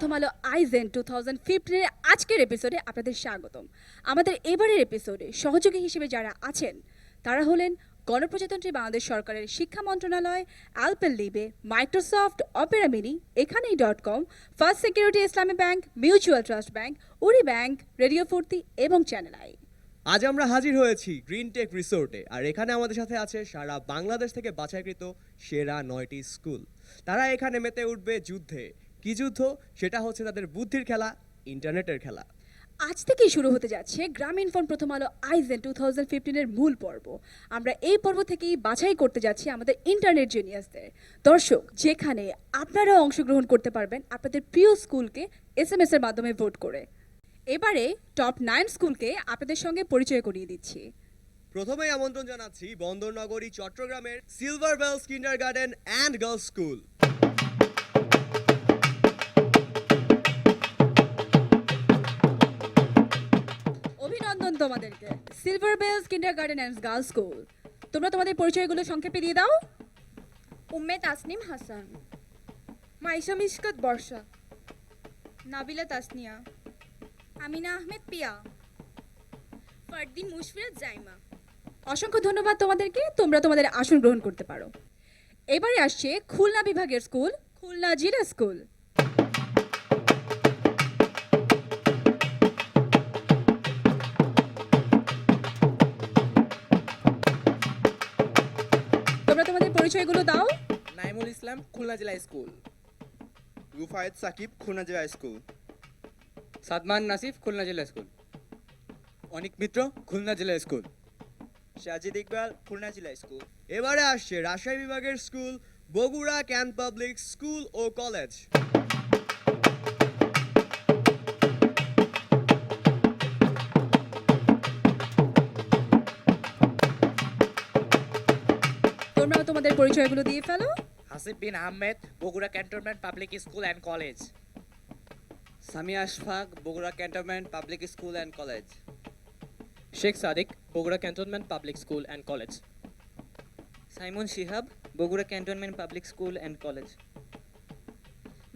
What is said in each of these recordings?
প্রথম আলো আইজেন 2015 এর আজকের এপিসোডে আপনাদের স্বাগতম। আমাদের এবারের এপিসোডে সহযোগী হিসেবে যারা আছেন তারা হলেন গণপ্রজাতন্ত্রী বাংলাদেশ সরকারের শিক্ষা মন্ত্রণালয়, আলপেনলিবে, মাইক্রোসফট, অপেরা মিনি, এখানেই.com, First Security Islami Bank, Mutual Trust Bank, উরি ব্যাংক, রেডিও ফুর্তি এবং চ্যানেল আই। আজ আমরা হাজির হয়েছি গ্রিন টেক রিসোর্টে, আর এখানে আমাদের সাথে আছে সারা বাংলাদেশ থেকে বাছাইকৃত সেরা 9টি স্কুল। তারা এখানে মেতে উঠবে যুদ্ধে। কি যুদ্ধ? সেটা হচ্ছে তাদের বুদ্ধির খেলা, ইন্টারনেটের খেলা। আজ থেকেই শুরু হতে যাচ্ছে গ্রামীণ ফোন প্রথম আলো আইজেন 2015 এর মূল পর্ব। আমরা এই পর্ব থেকেই বাছাই করতে যাচ্ছি আমাদের ইন্টারনেট জিনিয়াসদের। দর্শক, যেখানে আপনারাও অংশগ্রহণ করতে পারবেন আপনাদের প্রিয় স্কুলকে SMS এর মাধ্যমে ভোট করে। এবারে টপ 9 স্কুলকে আপনাদের সঙ্গে পরিচয় করিয়ে দিচ্ছি। প্রথমেই আমন্ত্রণ জানাচ্ছি বন্দরনগরী চট্টগ্রামের Silver Bells Kindergarten and Girls School. অভিনন্দন তোমাদেরকে, Silver Bells Kindergarten and Girls School. তোমরা তোমাদের পরিচয়গুলো সংক্ষেপে দিয়ে দাও। উম্মে তাসনিম হাসান, মাইশা মিশকাত বর্ষা, নাবিলা তাসনিয়া, আমিনা আহমেদ পিয়া, ফারদিন মুশফিরাত জাইমা। অসংখ্য ধন্যবাদ তোমাদেরকে। তোমরা তোমাদের আসন গ্রহণ করতে পারো। এবারে আসছে খুলনা বিভাগের স্কুল, খুলনা জিলা স্কুল। তোমরা তোমাদের পরিচয়গুলো দাও। নাইমুল ইসলাম, খুলনা জেলা স্কুল। রুফায়েত সাকিব, খুলনা জেলা স্কুল। সাদমান নাসিফ, খুলনা জেলা স্কুল। অনিক মিত্র, খুলনা জেলা স্কুল। সাজিদ ইকবাল, খুলনা জেলা স্কুল। এবারে আসছে রাজশাহী বিভাগের school, Bogura cant public school ও কলেজ। তোমরাও তোমাদের পরিচয়গুলো দিয়ে ফেলো। Hasib bin Ahmed, Bogura cantonment public school and college. Samia Ashfaq, Bogura cantonment public school and college. Sheikh Sadik, Bogura cantonment public school and college. Simon Shihab, Bogura cantonment public school and college.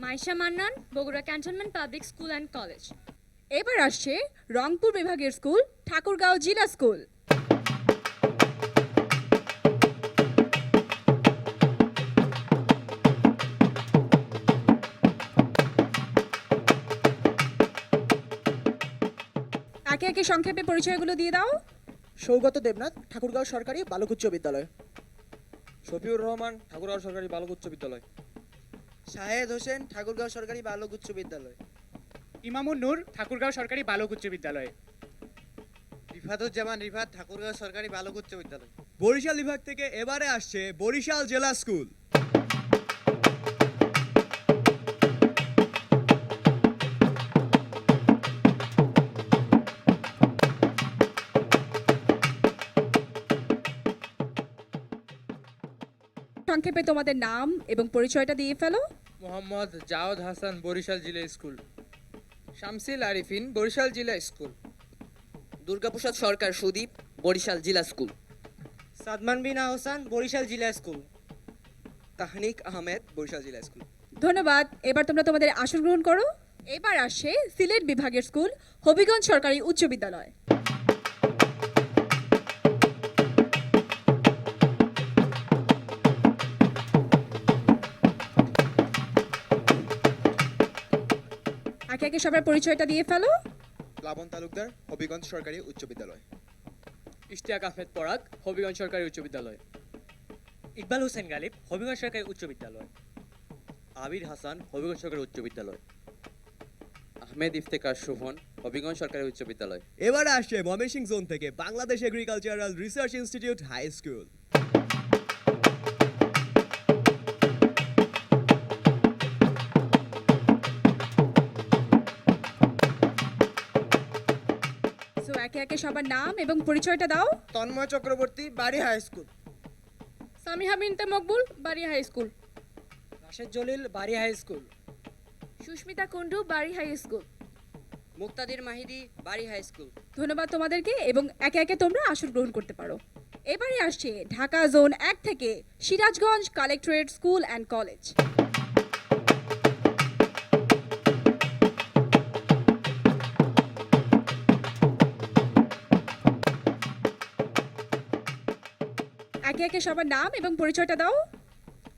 Maisha Mannan, Bogura cantonment public school and college. এবার আসছে রংপুর বিভাগের school, Thakurgaon জিলা স্কুল। একে একে সংক্ষেপে পরিচয়গুলো দিয়ে দাও। সৌগত দেবনাথ, ঠাকুরগাঁও সরকারি বালক উচ্চ বিদ্যালয়। শফিউর রহমান, ঠাকুরগাঁও সরকারি বালক উচ্চ বিদ্যালয়। শাহেদ হোসেন, ঠাকুরগাঁও সরকারি বালক উচ্চ বিদ্যালয়। ইমামুন নূর, ঠাকুরগাঁও সরকারি বালক উচ্চ বিদ্যালয়। রিফাতুজ্জামান রিফাত, ঠাকুরগাঁও সরকারি বালক উচ্চ বিদ্যালয়। বরিশাল বিভাগ থেকে এবারে আসছে বরিশাল জেলা স্কুল। সংক্ষেপে তোমাদের নাম এবং পরিচয়টা দিয়ে ফেলো। মোহাম্মদ জাওদ হাসান, বরিশাল জিলা স্কুল। শামসিল আরিফিন, বরিশাল জিলা স্কুল। দুর্গাপ্রসাদ সরকার সুদীপ, বরিশাল জিলা স্কুল। সাদমান বিন আহসান, বরিশাল জিলা স্কুল। তাহনিক আহমেদ, বরিশাল জিলা স্কুল। ধন্যবাদ। এবার তোমরা তোমাদের আসন গ্রহণ করো। এবার আসছে সিলেট বিভাগের স্কুল, হবিগঞ্জ সরকারি উচ্চ বিদ্যালয়। একে একে সবার পরিচয়টা দিয়ে ফেলো। প্লাবন তালুকদার, হবিগঞ্জ সরকারি উচ্চ বিদ্যালয়। ইশতিয়াক আহমেদ পরাগ, হবিগঞ্জ সরকারি উচ্চ বিদ্যালয়। ইকবাল হোসেন গালিব, হবিগঞ্জ সরকারি উচ্চ বিদ্যালয়। আবির হাসান, হবিগঞ্জ সরকারি উচ্চ বিদ্যালয়। আহমেদ ইফতেকার শোভন, হবিগঞ্জ সরকারি উচ্চ বিদ্যালয়। এবারে আসছে ময়মনসিংহ জোন থেকে Bangladesh Agricultural Research Institute High School. So একে একে সবার নাম এবং পরিচয়টা দাও। তন্ময় চক্রবর্তী, বাড়ি হাই স্কুল। সামিহা বিনতে মকবুল, বাড়ি হাই স্কুল। রাশেদ জলিল, বাড়ি হাই স্কুল। সুস্মিতা কুন্ডু, বাড়ি হাই স্কুল। মুক্তাদির মাহিদি, বাড়ি হাই স্কুল। ধন্যবাদ তোমাদেরকে এবং একে একে তোমরা আসন গ্রহণ করতে পারো। এবারে আসছে ঢাকা জোন 1 থেকে Sirajganj collectorate school and college. একে একে সবার নাম এবং পরিচয়টা দাও।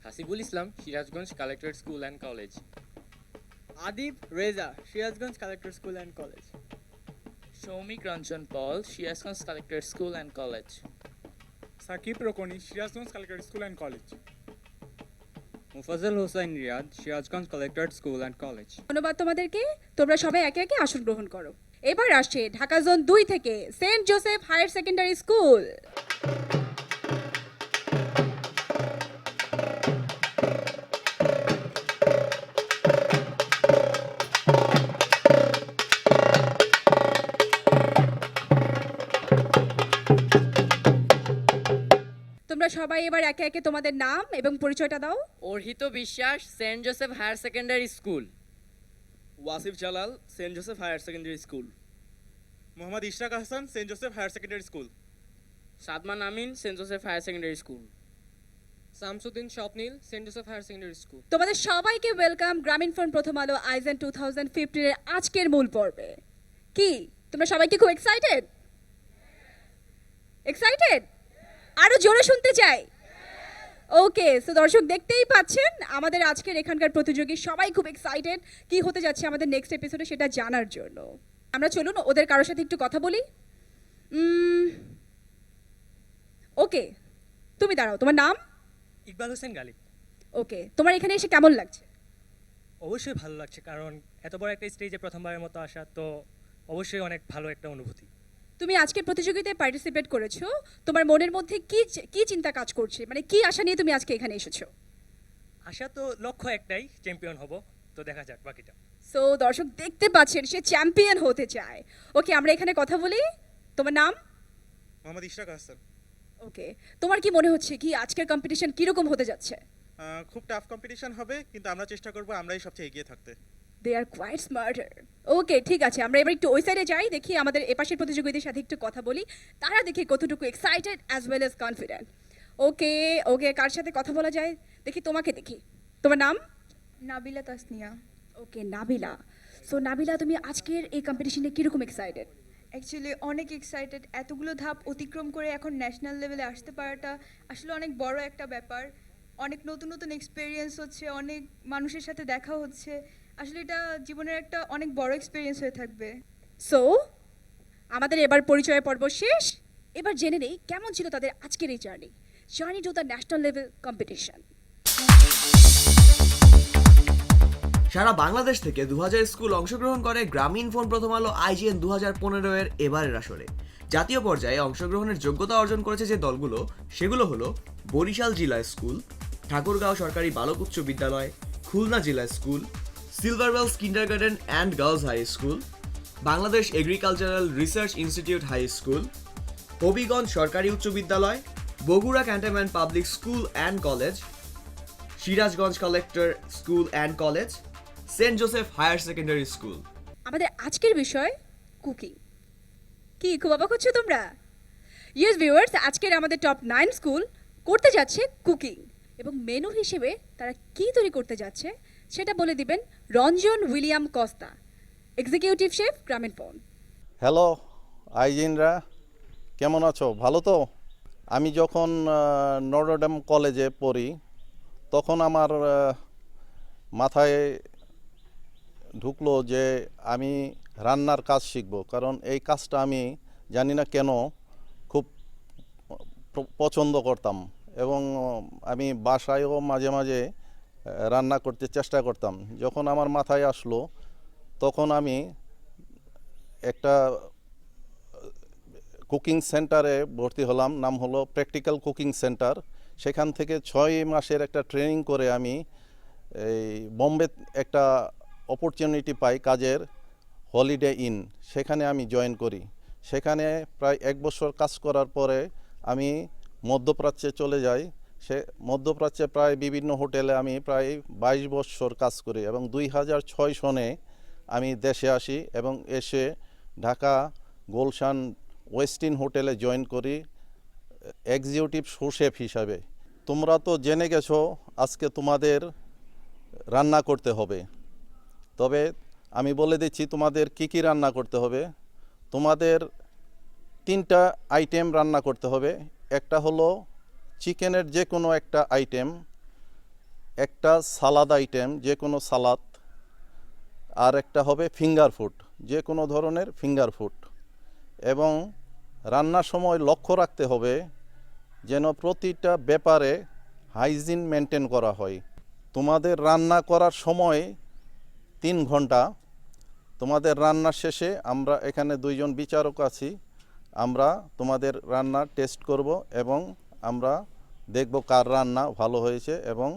Hasibul Islam, Sirajganj collectorate school and college. Adib Reza, Sirajganj collector school and college. Soumik Ranjan Paul, Sirajganj collectorate school and college. Sakib Rokni, Sirajganj collectorate school and college. Mufazzal Hossain Riad, Sirajganj collectorate school and college. ধন্যবাদ তোমাদেরকে। তোমরা সবাই একে একে আসন গ্রহণ করো। এবার আসছে ঢাকা জোন 2 থেকে Saint Joseph higher secondary School. তোমরা সবাই এবার একে একে তোমাদের নাম এবং পরিচয়টা দাও। Arhit Biswas, Saint Joseph higher secondary school. Wasif Jalal, Saint Joseph higher secondary school. Mohammad Ishraq Hasan, Saint Joseph higher secondary school. Sadman Amin, Saint Joseph higher secondary school. Shamsuddin Swapnil, Saint Joseph higher secondary school. তোমাদের সবাইকে ওয়েলকাম গ্রামীণ ফোন প্রথম আলো আইজেন 2015 এর আজকের মূল পর্বে। কি তোমরা সবাই কি খুব এক্সাইটেড? এক্সাইটেড? আরো জোরে শুনতে চাই। ওকে, সো দর্শক দেখতেই পাচ্ছেন আমাদের আজকের এখানকার প্রতিযোগী সবাই খুব এক্সাইটেড কি হতে যাচ্ছে আমাদের নেক্সট এপিসোডে সেটা জানার জন্য। আমরা চলুন ওদের কারোর সাথে একটু কথা বলি। ওকে, তুমি দাঁড়াও, তোমার নাম? ইকবাল হোসেন গালিব। ওকে, তোমার এখানে এসে কেমন লাগছে? অবশ্যই ভালো লাগছে, কারণ এত বড় একটা স্টেজে প্রথমবারের মতো আসা তো অবশ্যই অনেক ভালো একটা অনুভূতি। তুমি আজকের প্রতিযোগিতায় পার্টিসিপেট করেছো, তোমার মনের মধ্যে কি চিন্তা কাজ করছে, মানে কি আশা নিয়ে তুমি আজকে এখানে এসেছো? আশা তো লক্ষ্য একটাই, চ্যাম্পিয়ন হব, তো দেখা যাক বাকিটা। সো দর্শক দেখতে পাচ্ছেন সে চ্যাম্পিয়ন হতে চায়। ওকে, আমরা এখানে কথা বলি। তোমার নাম? মোহাম্মদ ইশরাক হাসান। ওকে, তোমার কি মনে হচ্ছে কি আজকের কম্পিটিশন কিরকম হতে যাচ্ছে? খুব টাফ কম্পিটিশন হবে, কিন্তু আমরা চেষ্টা করব আমরাই সবচেয়ে এগিয়ে থাকতে। দে আর কোয়াইট স্মার্টার। ওকে, ঠিক আছে, আমরা এবার একটু ওই সাইডে যাই, দেখি আমাদের এপাশের প্রতিযোগীদের সাথে একটু কথা বলি, তারা দেখি কতটুকু excited as well as confident. Okay okay, কার সাথে কথা বলা যায় দেখি, তোমাকে দেখি। তোমার নাম? নাবিলা তাসনিয়া। ওকে নাবিলা, সো নাবিলা তুমি আজকের এই কম্পিটিশনে কিরকম এক্সাইটেড? অ্যাকচুয়ালি অনেক এক্সাইটেড, এতগুলো ধাপ অতিক্রম করে এখন ন্যাশনাল লেভেলে আসতে পারাটা আসলে অনেক বড় একটা ব্যাপার। অনেক নতুন নতুন এক্সপিরিয়েন্স হচ্ছে, অনেক মানুষের সাথে দেখা হচ্ছে, আসলে এটা জীবনের একটা অনেক বড় এক্সপিরিয়েন্স হয়ে থাকবে। সো আমাদের এবার পরিচয় পর্ব শেষ, এবার জেনে নেই কেমন ছিল তাদের আজকের এই journey to the national level competition. সারা বাংলাদেশ থেকে 2000 স্কুল অংশগ্রহণ করে গ্রামীণ ফোন প্রথম আলো আইজিএন 2015 এর এবারের আসরে। জাতীয় পর্যায়ে অংশগ্রহণের যোগ্যতা অর্জন করেছে যে দলগুলো, সেগুলো হলো বরিশাল জেলা স্কুল, ঠাকুরগাঁও সরকারি বালক উচ্চ বিদ্যালয়, খুলনা জেলা school, Silver Bells Kindergarten and Girls High School, Bangladesh Agricultural Research Institute High School, Habiganj সরকারি উচ্চ বিদ্যালয়, Bogura cantonment public school and College, Sirajganj collector school and College, Saint Joseph higher secondary School. আমাদের আজকের বিষয় কুকিং। কি খুব অবাক হচ্ছ তোমরা? ইয়েস ভিউয়ার্স, আজকের আমাদের টপ 9 স্কুল করতে যাচ্ছে কুকিং, এবং মেনু হিসেবে তারা কি তৈরি করতে যাচ্ছে সেটা বলে দিবেন Ranjan William Costa, executive chef গ্রামীণ ফোন। হ্যালো আইজিনরা, কেমন আছো? ভালো তো? আমি যখন নটরডেম কলেজে পড়ি তখন আমার মাথায় ঢুকলো যে আমি রান্নার কাজ শিখব, কারণ এই কাজটা আমি জানি না কেন খুব পছন্দ করতাম, এবং আমি বাসায়ও মাঝে মাঝে রান্না করতে চেষ্টা করতাম। যখন আমার মাথায় আসলো তখন আমি একটা কুকিং সেন্টারে ভর্তি হলাম, নাম হলো প্র্যাকটিক্যাল কুকিং সেন্টার। সেখান থেকে 6 মাসের একটা ট্রেনিং করে আমি এই বোম্বে একটা অপরচুনিটি পাই কাজের, হলিডে ইন, সেখানে আমি জয়েন করি। সেখানে প্রায় 1 বছর কাজ করার পরে আমি মধ্যপ্রাচ্যে চলে যাই। সে মধ্যপ্রাচ্যে প্রায় বিভিন্ন হোটেলে আমি প্রায় 22 বছর কাজ করি, এবং 2006 সনে আমি দেশে আসি এবং এসে ঢাকা গুলশান ওয়েস্টিন হোটেলে জয়েন করি এক্সিকিউটিভ শেফ হিসাবে। তোমরা তো জেনে গেছো আজকে তোমাদের রান্না করতে হবে, তবে আমি বলে দিচ্ছি তোমাদের কি রান্না করতে হবে। তোমাদের 3টা আইটেম রান্না করতে হবে। একটা হলো চিকেনের যে কোনো একটা আইটেম, একটা সালাদ আইটেম, যে কোনো সালাদ, আর একটা হবে ফিঙ্গার ফুড, যে কোনো ধরনের ফিঙ্গার ফুড। এবং রান্নার সময় লক্ষ্য রাখতে হবে যেন প্রতিটা ব্যাপারে হাইজিন মেনটেন করা হয়। তোমাদের রান্না করার সময় 3 ঘন্টা। তোমাদের রান্নার শেষে আমরা এখানে 2 জন বিচারক আছি, আমরা তোমাদের রান্না টেস্ট করব এবং আমরা দেখব কার রান্না ভালো হয়েছে এবং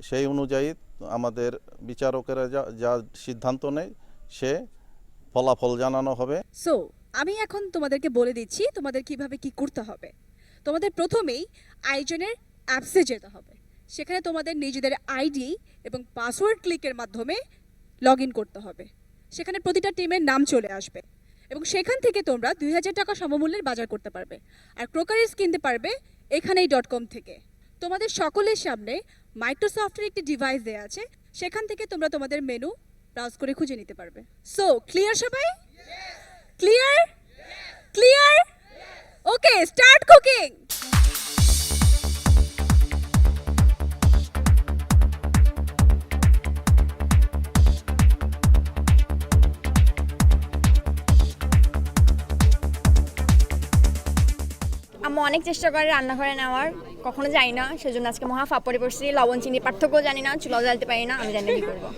সেই অনুযায়ী আমাদের বিচারকেরা যা সিদ্ধান্ত নেয় সে ফলাফল জানানো হবে। সো আমি এখন তোমাদেরকে বলে দিচ্ছি তোমাদের কিভাবে কি করতে হবে। তোমাদের প্রথমেই আয়োজনের অ্যাপসে যেতে হবে। সেখানে তোমাদের নিজেদের আইডি এবং পাসওয়ার্ড ক্লিকের মাধ্যমে লগ ইন করতে হবে। সেখানে প্রতিটা টিমের নাম চলে আসবে এবং সেখান থেকে তোমরা 2000 টাকা সমমূল্যের বাজার করতে পারবে আর ক্রোকারিজ কিনতে পারবে এখানেই.com থেকে। তোমাদের সকলের সামনে মাইক্রোসফটের একটি ডিভাইস দেওয়া আছে, সেখান থেকে তোমরা তোমাদের মেনু ব্রাউজ করে খুঁজে নিতে পারবে। সো ক্লিয়ার সবাই? ক্লিয়ার? ক্লিয়ার? ওকে, স্টার্ট কুকিং। আমি অনেক চেষ্টা করে রান্নাঘরে নেওয়ার, কখনো যাই না, সেজন্য আজকে মহা ফাপড়ে পড়ছি। লবণ চিনি পার্থক্য জানি না, চুলাও জ্বালতে পারি না, আমি জানি না কি করবো।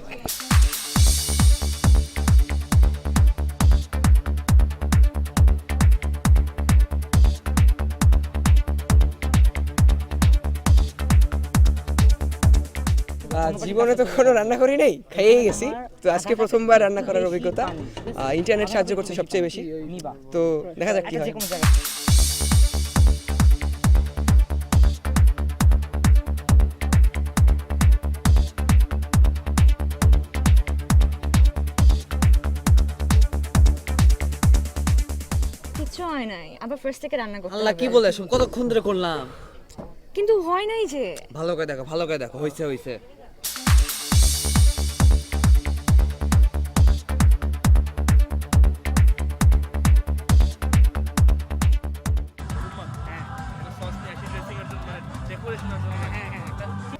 জীবনে তো কোনো রান্না করি নাই, খেয়েই গেছি। তো আজকে প্রথমবার রান্না করার অভিজ্ঞতা। ইন্টারনেট সাহায্য করছে সবচেয়ে বেশি, তো দেখা যাক কি হয়। কিছু হয় নাই, আবার ফার্স্ট থেকে রান্না করতে আল্লাহ, হবে। কি বলে কতক্ষণ ধরে করলাম। কিন্তু হয় নাই যে। ভালো করে দেখো, ভালো করে দেখো, হইছে হইছে।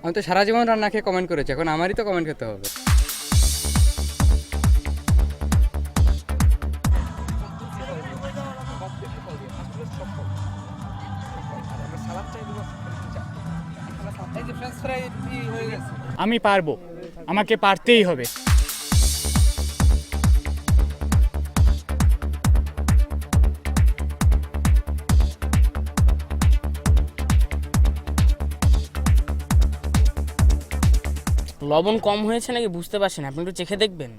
আমি তো সারা জীবন রান্না খেয়ে কমেন্ট করেছি, এখন আমারই তো কমেন্ট খেতে হবে। আমি পারবো, আমাকে পারতেই হবে। লবণ কম হয়েছে নাকি বুঝতে পারছেন, আপনি একটু চেখে দেখবেন।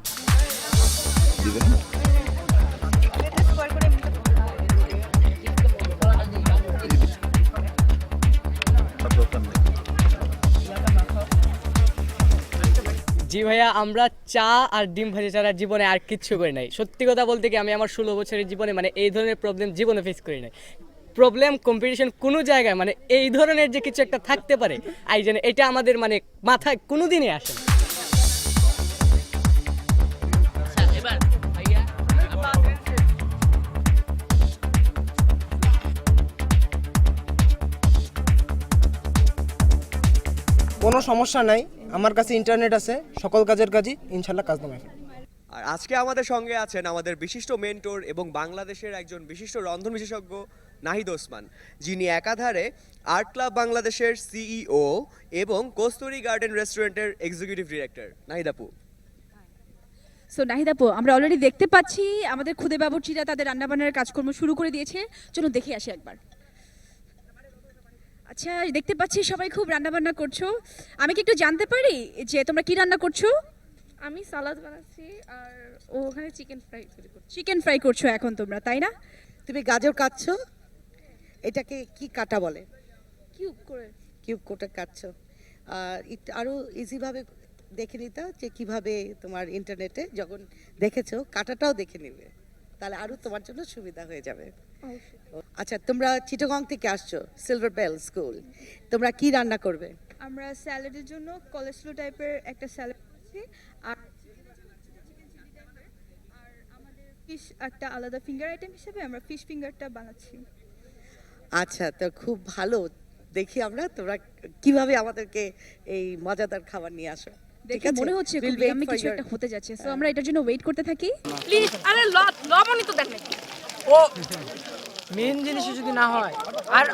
জি ভাইয়া, আমরা চা আর ডিম ভাজি ছাড়া জীবনে আর কিচ্ছু করি নাই। সত্যি কথা বলতে কি, আমি আমার 16 বছরের জীবনে মানে এই ধরনের প্রবলেম জীবনে ফেস করি নাই। প্রবলেম কম্পিটিশন কোনো জায়গায় মানে এই ধরনের যে কিছু একটা থাকতে পারে আয়োজনে, এটা আমাদের মানে মাথায় কোনোদিনই আসে না। কোনো সমস্যা নাই, আমার কাছে ইন্টারনেট আছে, সকল কাজের কাজই ইনশাল্লাহ কাজ নামে। আর আজকে আমাদের সঙ্গে আছেন আমাদের বিশিষ্ট মেন্টর এবং বাংলাদেশের একজন বিশিষ্ট রন্ধন বিশেষজ্ঞ নাহিদ ওসমান, যিনি একাধারে আর্ট ক্লাব বাংলাদেশের সিইও এবং কস্তুরী গার্ডেন রেস্টুরেন্টের এক্সিকিউটিভ ডিরেক্টর। নাহিদ আপু। সো নাহিদ আপু, আমরা অলরেডি দেখতে পাচ্ছি আমাদের খুদে বাবুর্চিরা তাদের রান্নাবান্নার কাজকর্ম শুরু করে দিয়েছে। চলো দেখে আসি একবার। আচ্ছা, দেখতে পাচ্ছি সবাই খুব রান্নাবান্না করছো। আমি কি একটু জানতে পারি যে তোমরা কি রান্না করছো? আমি সালাদ বানাচ্ছি আর ও ওখানে চিকেন ফ্রাই করছে। চিকেন ফ্রাই করছো এখন তোমরা, তাই না? তুমি গাজর কাটছো, এটাকে কি কাটা বলে? কিউব করে। কিউব কোটে কাটছো। আর আরও ইজিভাবে দেখে নিতে যে কিভাবে তোমার ইন্টারনেটে যখন দেখেছো কাটাটাও দেখে নেবে, তাহলে আরও তোমার জন্য সুবিধা হয়ে যাবে। আচ্ছা, তোমরা চিটাগং থেকে আসছো, সিলভার বেল স্কুল, তোমরা কি রান্না করবে? আমরা স্যালাডের জন্য কলেস্ট্রল টাইপের একটা স্যালাড করছি আর আমাদের ফিশ একটা আলাদা ফিঙ্গার আইটেম হিসেবে আমরা ফিশ ফিঙ্গারটা বানাচ্ছি। আচ্ছা, তো খুব ভালো। দেখি আমরা তোমরা কিভাবে আমাদেরকে এই মজাদার খাবার নিয়ে আসো। ঠিক দেখে আছে? মনে হচ্ছে We'll খুব wait আমি for কিছু your- একটা হতে যাচ্ছে সো আমরা এটার জন্য ওয়েট করতে থাকি। প্লিজ আরে লবণই তো দেখেন মেন জিনিস যদি না হয় আর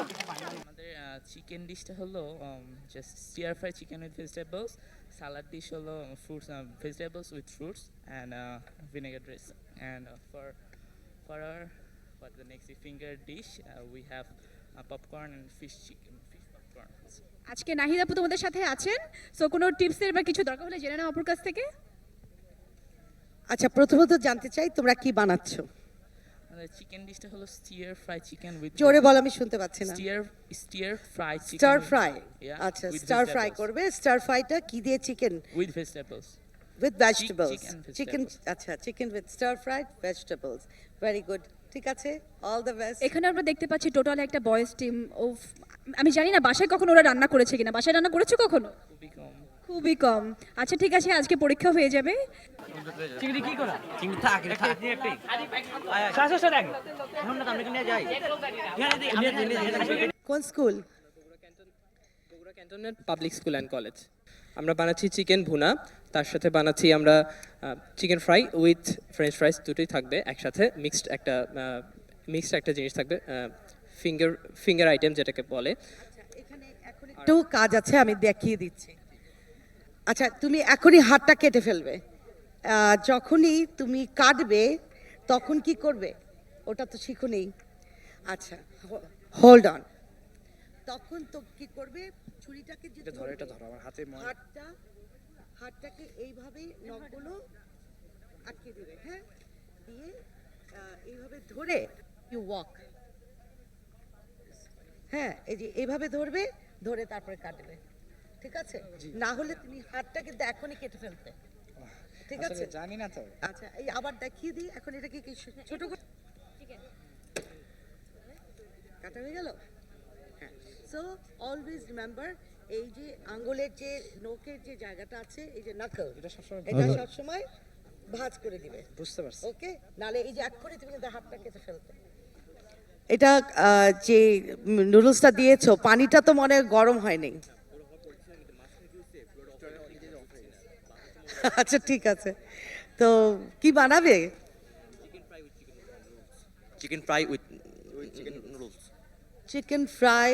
আমাদের চিকেন ডিশটা হলো just stir fry chicken with vegetables, salad dish হলো fruits vegetables with fruits and vinegar dress and for our what the next finger dish we have popcorn and fish popcorn. আজকে নাহিদ আপু তোমাদের সাথে আছেন সো কোনো টিপসের বা কিছু দরকার হলে জেনে নাও আপুর কাছ থেকে। আচ্ছা, প্রথমত জানতে চাই তোমরা কি বানাচ্ছো? আমাদের চিকেন ডিশটা হলো স্টিয়ার ফ্রাই চিকেন উইথ জোরে বল, আমি শুনতে পাচ্ছি না। Stair fry chicken star fry. আচ্ছা, স্টার ফ্রাই করবে। স্টার ফ্রাইটা কি দিয়ে? Chicken with vegetables. with vegetables. chicken আচ্ছা, chicken with stir fried vegetables. Very good. ঠিক আছে, all the best. এখানে আমরা দেখতে পাচ্ছি টোটাল একটা বয়েজ টিম। আমি জানি না বাসায় কখনো ওরা রান্না করেছে কিনা, বাসায় রান্না করেছো কখনো? খুবই কম। খুবই কম। আচ্ছা ঠিক আছে, আজকে পরীক্ষা হয়ে যাবে। চিংড়ি কি করা চিংড়ি থাক এটা থাক শাসা দেখ এখন না আমরা নিয়ে যাই কোন school? Bogura cantonment public school and college. আমরা বানাচ্ছি চিকেন ভুনা, তার সাথে বানাচ্ছি আমরা chicken fry with French fries, দুটোই থাকবে একসাথে। মিক্সড একটা জিনিস থাকবে, ফিঙ্গার আইটেম যেটাকে বলে। একটু কাজ আছে, আমি দেখিয়ে দিচ্ছি। আচ্ছা, তুমি এখনই হাতটা কেটে ফেলবে। যখনই তুমি কাটবে তখন কি করবে? ওটা তো শিখুনি। আচ্ছা, হোল্ড অন। তখন তো কি করবে? ছুরিটাকে যে ধরে, এটা ধরো আমার হাতে, হাতটাকে এইভাবে নখগুলো আটকে দিবে, হ্যাঁ, দিয়ে এইভাবে ধরে ইউ ওয়াক। হ্যাঁ, এই যে এইভাবে ধরবে, ধরে তারপরে কাটবে। ঠিক আছে? না হলে তুমি হাতটা কিন্তু এখনই কেটে ফেলতে। ঠিক আছে? জানি না তো। আচ্ছা, এই আবার দেখিয়ে দিই। এখন এটাকে কি ছোট করে কাটা হয়ে গেল? হ্যাঁ। সো অলওয়েজ রিমেম্বার, এই যে আঙ্গুলের যে নখের যে জায়গাটা আছে, এই যে নাকল, এটা সবসময় ভাঁজ করে দিবে। বুঝতে পারছি। ওকে? নালে এই যে এক্ষুনি তুমি কিন্তু হাতটা কেটে ফেলতে। এটা যে নুডলসটা দিয়েছো, পানিটা তো মনে হয় গরম হয়নি। আচ্ছা ঠিক আছে, তো কি বানাবে? Chicken fry with noodles. Chicken fry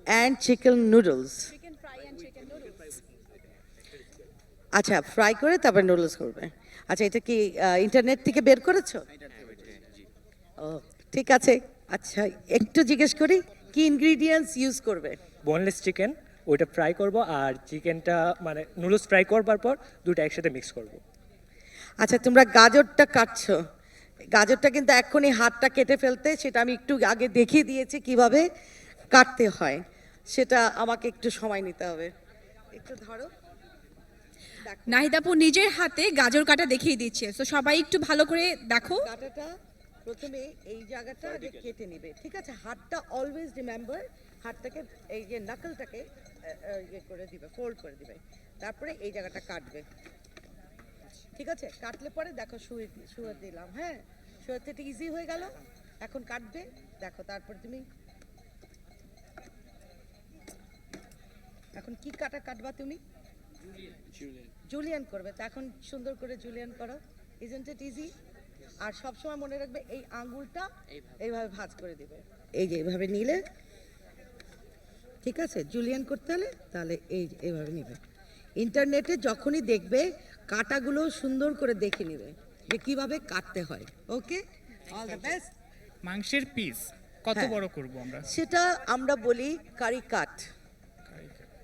and chicken noodles. আচ্ছা, ফ্রাই করে তারপর নুডলস করবে। আচ্ছা, এটা কি ইন্টারনেট থেকে বের করেছো? ও ঠিক আছে। আচ্ছা, একটু জিজ্ঞেস করি, কি ইনগ্রিডিয়েন্টস ইউজ করবে? বোনলেস চিকেন, ওইটা ফ্রাই করব, আর চিকেনটা মানে নুডলস ফ্রাই করবার পর দুটো একসাথে মিক্স করব। আচ্ছা, তোমরা গাজরটা কাটছো, গাজরটা কিন্তু এক্ষুনি হাতটা কেটে ফেলতে, সেটা আমি একটু আগে দেখিয়ে দিয়েছি কিভাবে কাটতে হয়। সেটা আমাকে একটু সময় নিতে হবে। একটু ধরো। নাহিদ আপু নিজের হাতে গাজর কাটা দেখিয়ে দিচ্ছে, সো সবাই একটু ভালো করে দেখো। কাটাটা প্রথমে এই জায়গাটা আগে কেটে নিবে। ঠিক আছে? হাতটা অলওয়েজ রিমেম্বার, হাতটাকে এই যে নাকলটাকে ইয়ে করে দিবে, ফোল্ড করে দিবে, তারপরে এই জায়গাটা কাটবে। ঠিক আছে? কাটলে পরে দেখো শুয়ে দিলাম, হ্যাঁ, শুয়েতে এটা ইজি হয়ে গেল। এখন কাটবে, দেখো, তারপর তুমি এখন কি কাটবা তুমি? জুলিয়ান করবে। তো এখন সুন্দর করে জুলিয়ান করো। Isn't it easy? আর সবসময় মনে রাখবে, এই আঙ্গুলটা এইভাবে ভাঁজ করে দিবে। এই যে এইভাবে নিলে, ঠিক আছে? জুলিয়ান করতে হলে তাহলে এইভাবে নিবে। ইন্টারনেটে যখনই দেখবে, কাটাগুলো সুন্দর করে দেখে নিবে যে কিভাবে কাটতে হয়। ওকে, অল দ্য বেস্ট। মাংসের পিস কত হ্যাঁ। বড় করব আমরা? সেটা আমরা বলি কারি কাট।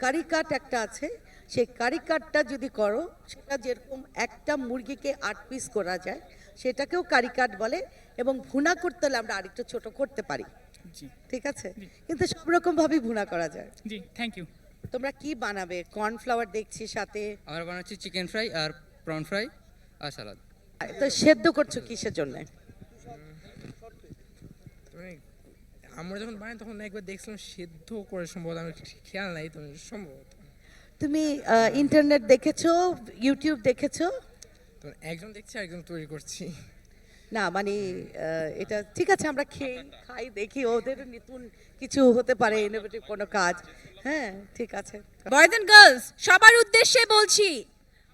কারি কাট একটা আছে, সেই কারি কাটটা যদি করো, সেটা যেরকম একটা মুরগিকে 8 পিস করা যায়, সেটাকেও কারি কাট বলে। এবং ভুনা করতে হলে আমরা আরেকটু ছোট করতে পারি। জি ঠিক আছে? কিন্তু সব রকম ভাবেই ভুনা করা যায়। জি, থ্যাংক ইউ। তোমরা কি বানাবে? কর্নফ্লাওয়ার দেখছি সাথে। আমরা বানাচ্ছি চিকেন ফ্রাই আর প্রন ফ্রাই আর সালাদ। তো সেদ্ধ করছো কিসের জন্য? আমরা যখন বানাই তখন একবার দেখছিলাম সেদ্ধ করে, সম্ভবত আমার খেয়াল নাই তো, সম্ভবত। তুমি ইন্টারনেট দেখেছো, ইউটিউব দেখেছো? তো একজন দেখছি, একজন তৈরি করছি। না মানে এটা ঠিক আছে, আমরা খাই দেখি, ওদের নতুন কিছু হতে পারে, ইনোভেটিভ কোনো কাজ। হ্যাঁ ঠিক আছে। বয়েজ অ্যান্ড গার্লস সবার উদ্দেশ্যে বলছি,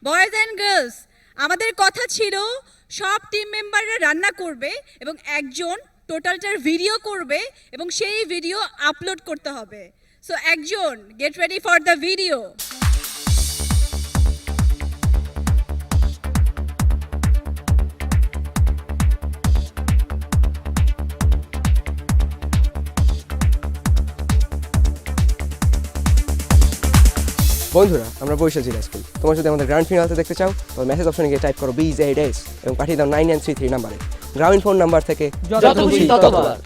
বয়েজ অ্যান্ড গার্লস আমাদের কথা ছিল সব টিম মেম্বাররা রান্না করবে এবং একজন টোটালটার ভিডিও করবে এবং সেই ভিডিও আপলোড করতে হবে। সো একজন get ready for the video. বন্ধুরা, আমরা বরিশাল জিলা স্কুল। তোমরা যদি আমাদের গ্র্যান্ড ফিনালতে দেখতে চাও তবে মেসেজ অপশনে গিয়ে টাইপ করো BZS এবং পাঠিয়ে দাও 9933 নাম্বারে। গ্রামীণ ফোন নাম্বার থেকে যত খুশি ততবার।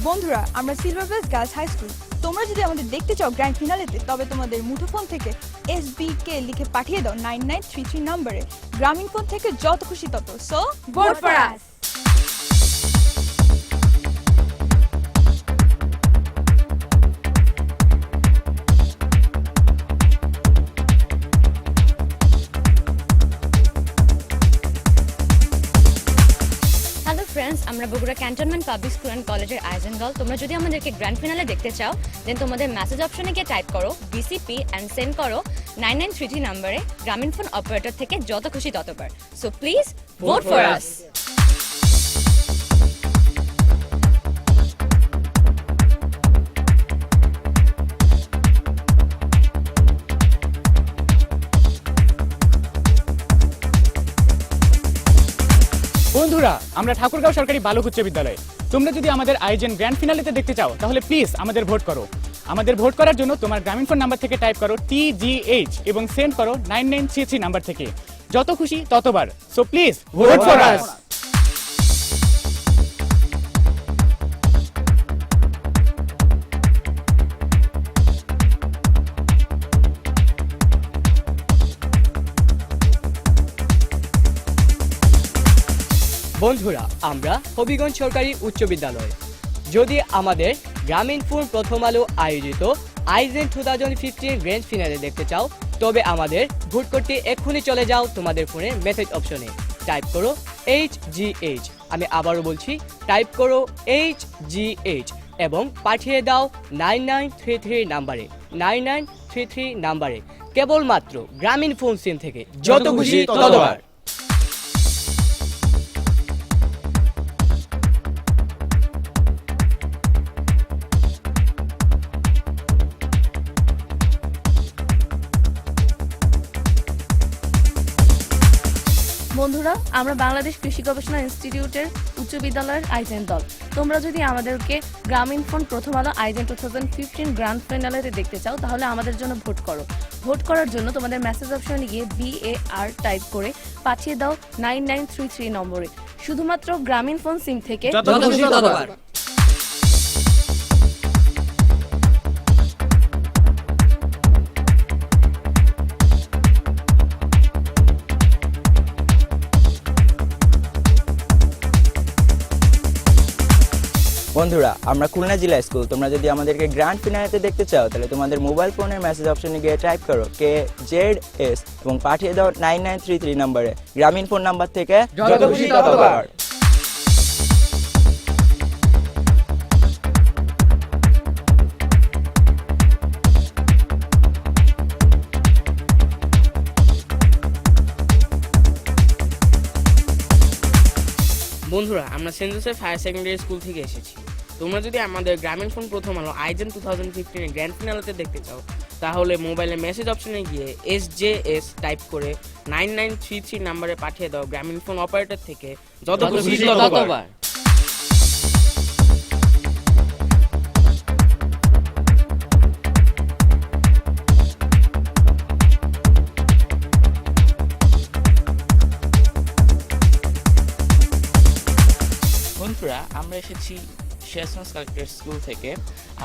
বন্ধুরা, আমরা Silver Bells Girls High School. তোমরা যদি আমাদের দেখতে চাও গ্র্যান্ড ফিনালেতে, তবে তোমাদের মুঠোফোন থেকে SBK লিখে পাঠিয়ে দাও 9933 নম্বরে। গ্রামীণ ফোন থেকে যত খুশি তত। So vote for us. Hello friends, আমরা Bogura cantonment public school and কলেজের আয়োজন দল। তোমরা যদি আমাদেরকে গ্র্যান্ড ফিনালে দেখতে চাও দেন তোমাদের মেসেজ অপশনে গিয়ে টাইপ করো BCP অ্যান্ড সেন্ড করো 9933 নম্বরে। গ্রামীণ ফোন অপারেটর থেকে যত খুশি ততবার। সো প্লিজ ভোট ফর আস। বন্ধুরা, আমরা ঠাকুরগাঁও সরকারি বালক উচ্চ বিদ্যালয়। তোমরা যদি আমাদের আয়োজন গ্র্যান্ড ফিনালেতে দেখতে চাও তাহলে প্লিজ আমাদের ভোট করো। আমাদের ভোট করার জন্য তোমার গ্রামীণ ফোন নাম্বার থেকে টাইপ করো TGH এবং সেন্ড করো 9933 নাম্বার থেকে। যত খুশি ততবার। সো প্লিজ ভোট ফর আস। বন্ধুরা, আমরা হবিগঞ্জ সরকারি উচ্চ বিদ্যালয়। যদি আমাদের গ্রামীণ ফোন প্রথম আলো আয়োজিত আইজেন 2015 গ্র্যান্ড ফিনালে দেখতে চাও তবে আমাদের ভোট করতে এক্ষুনি চলে যাও তোমাদের ফোনের মেসেজ অপশনে। টাইপ করো HGH। আমি আবারও বলছি, টাইপ করো HGH এবং পাঠিয়ে দাও 9933 নাম্বারে। 9933 নাম্বারে কেবলমাত্র গ্রামীণ ফোন সিম থেকে যত খুশি ততবার। বন্ধুরা, আমরা বাংলাদেশ কৃষি গবেষণা ইনস্টিটিউটের উচ্চ বিদ্যালয়ের আইজেন দল। তোমরা যদি আমাদেরকে গ্রামীণ ফোন প্রথম আলো আইজেন 2015 গ্র্যান্ড ফিনালেতে দেখতে চাও তাহলে আমাদের জন্য ভোট করো। ভোট করার জন্য তোমাদের মেসেজ অপশনে গিয়ে BAR টাইপ করে পাঠিয়ে দাও 9933 নম্বরে। শুধুমাত্র গ্রামীণ ফোন সিম থেকে যত খুশি ততবার। বন্ধুরা, আমরা খুলনা জেলা স্কুল। তোমরা যদি আমাদেরকে গ্র্যান্ড ফিনালেতে দেখতে চাও তাহলে তোমাদের মোবাইল ফোনের মেসেজ অপশনে গিয়ে টাইপ করো KZS এবং পাঠিয়ে দাও 9933 নম্বরে। গ্রামীণ ফোন নাম্বার থেকে যত খুশি ততবার। বন্ধুরা, আমরা Saint Joseph higher secondary School থেকে এসেছি। তোমরা যদি আমাদের গ্রামীণ ফোন প্রথম আলো আইজেন 2015 গ্র্যান্ড ফিনালেতে দেখতে চাও তাহলে মোবাইলে মেসেজ অপশনে গিয়ে SJS টাইপ করে 9933 নাম্বারে পাঠিয়ে দাও গ্রামীণ ফোন অপারেটর থেকে যত খুশি ততবার। বন্ধুরা, আমরা এসেছি শেয়ারসন্স কালেক্টর স্কুল থেকে।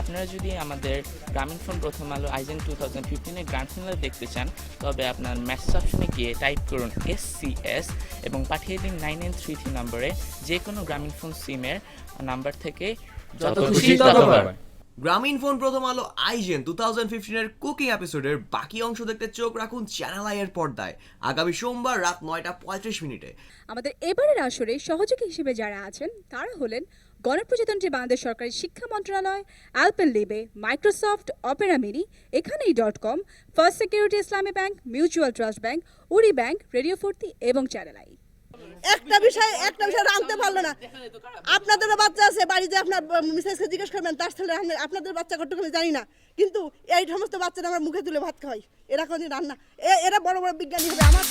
আপনারা যদি আমাদের গ্রামীণফোন প্রথম আলো আইজেন 2015-এর গ্র্যান্ড ফিনাল দেখতে চান তবে আপনার মেসেজ অপশনে গিয়ে টাইপ করুন SCS এবং পাঠিয়ে দিন 9933 নম্বরে যে কোনো গ্রামীণফোন সিমের নাম্বার থেকে যত খুশি তত পাবেন। গ্রামীণফোন প্রথম আলো আইজেন 2015-এর কুকিং এপিসোডের বাকি অংশ দেখতে চোখ রাখুন চ্যানেল আই এর পর্দায় আগামী সোমবার রাত 9:35 আমাদের এবারের আসরে সহযোগী হিসেবে যারা আছেন তারা হলেন গণপ্রজাতন্ত্রী বাংলাদেশ সরকারের শিক্ষা মন্ত্রণালয়, অ্যালপেনলিবে, মাইক্রোসফট, অপেরা মিনি, এখানেই.com, First Security Islami Bank, Mutual Trust Bank, উড়ি ব্যাংক, রেডিও 40 এবং চ্যানেল আই। একটা বিষয় আনতে পারলো না। আপনাদেরও বাচ্চা আছে বাড়িতে, আপনার মিসেসকে জিজ্ঞেস করবেন তার ছেলে আপনাদের বাচ্চা কতটুকু আমি জানি না, কিন্তু এই সমস্ত বাচ্চারা আমার মুখে তুলে ভাত খাওয়াই, এরা কোনদিন রান্না, এরা বড় বড় বিজ্ঞানী হবে। আমার